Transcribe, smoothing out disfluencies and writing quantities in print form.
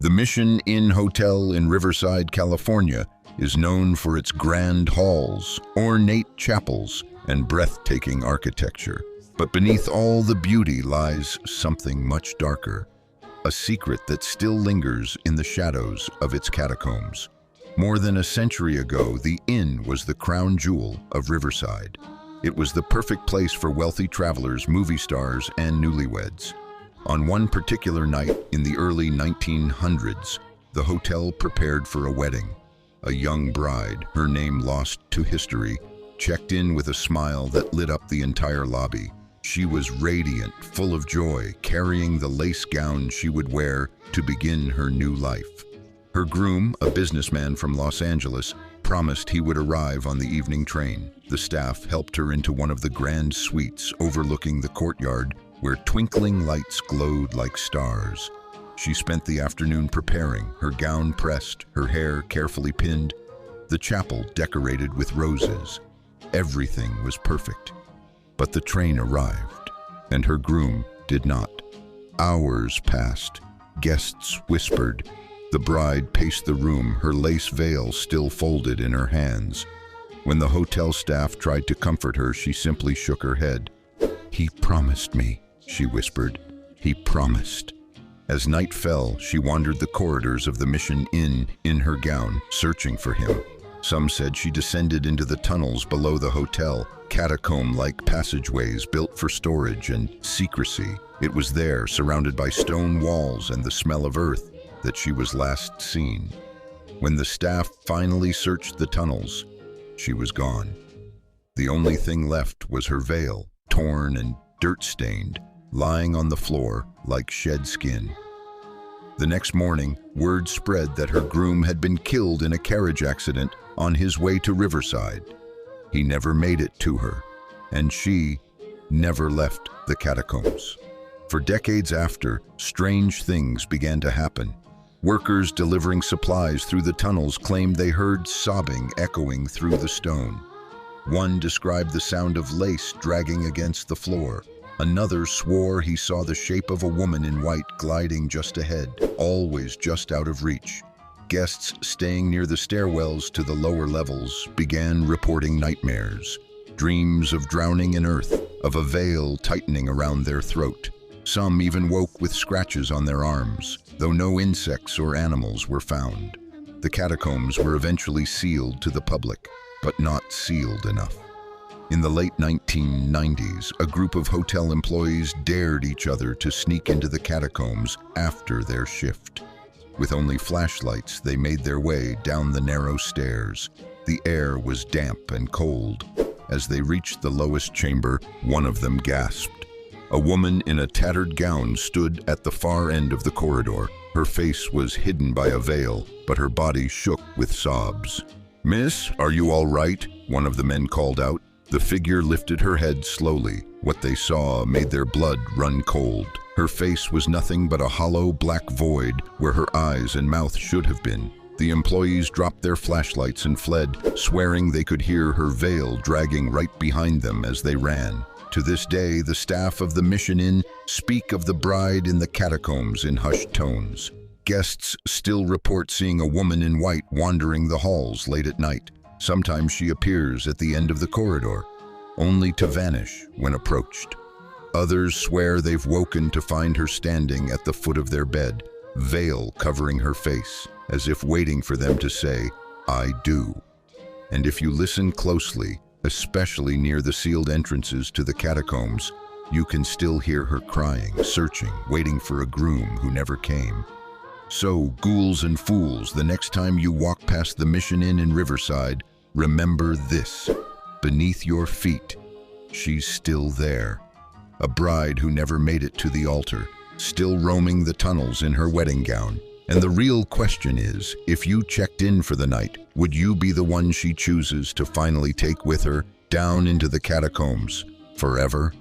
The Mission Inn Hotel in Riverside, California, is known for its grand halls, ornate chapels, and breathtaking architecture. But beneath all the beauty lies something much darker, a secret that still lingers in the shadows of its catacombs. More than a century ago, the inn was the crown jewel of Riverside. It was the perfect place for wealthy travelers, movie stars, and newlyweds. On one particular night in the early 1900s, the hotel prepared for a wedding. A young bride, her name lost to history, checked in with a smile that lit up the entire lobby. She was radiant, full of joy, carrying the lace gown she would wear to begin her new life. Her groom, a businessman from Los Angeles, promised he would arrive on the evening train. The staff helped her into one of the grand suites overlooking the courtyard, where twinkling lights glowed like stars. She spent the afternoon preparing, her gown pressed, her hair carefully pinned, the chapel decorated with roses. Everything was perfect. But the train arrived, and her groom did not. Hours passed. Guests whispered. The bride paced the room, her lace veil still folded in her hands. When the hotel staff tried to comfort her, she simply shook her head. "He promised me," she whispered. "He promised." As night fell, she wandered the corridors of the Mission Inn in her gown, searching for him. Some said she descended into the tunnels below the hotel, catacomb-like passageways built for storage and secrecy. It was there, surrounded by stone walls and the smell of earth, that she was last seen. When the staff finally searched the tunnels, she was gone. The only thing left was her veil, torn and dirt-stained, lying on the floor like shed skin. The next morning, word spread that her groom had been killed in a carriage accident on his way to Riverside. He never made it to her, and she never left the catacombs. For decades after, strange things began to happen. Workers delivering supplies through the tunnels claimed they heard sobbing echoing through the stone. One described the sound of lace dragging against the floor. Another swore he saw the shape of a woman in white gliding just ahead, always just out of reach. Guests staying near the stairwells to the lower levels began reporting nightmares, dreams of drowning in earth, of a veil tightening around their throat. Some even woke with scratches on their arms, though no insects or animals were found. The catacombs were eventually sealed to the public, but not sealed enough. In the late 1990s, a group of hotel employees dared each other to sneak into the catacombs after their shift. With only flashlights, they made their way down the narrow stairs. The air was damp and cold. As they reached the lowest chamber, one of them gasped. A woman in a tattered gown stood at the far end of the corridor. Her face was hidden by a veil, but her body shook with sobs. "Miss, are you all right?" one of the men called out. The figure lifted her head slowly. What they saw made their blood run cold. Her face was nothing but a hollow black void where her eyes and mouth should have been. The employees dropped their flashlights and fled, swearing they could hear her veil dragging right behind them as they ran. To this day, the staff of the Mission Inn speak of the bride in the catacombs in hushed tones. Guests still report seeing a woman in white wandering the halls late at night. Sometimes she appears at the end of the corridor, only to vanish when approached. Others swear they've woken to find her standing at the foot of their bed, veil covering her face, as if waiting for them to say, "I do." And if you listen closely, especially near the sealed entrances to the catacombs, you can still hear her crying, searching, waiting for a groom who never came. So, ghouls and fools, the next time you walk past the Mission Inn in Riverside, remember this. Beneath your feet, she's still there. A bride who never made it to the altar, still roaming the tunnels in her wedding gown. And the real question is, if you checked in for the night, would you be the one she chooses to finally take with her down into the catacombs forever?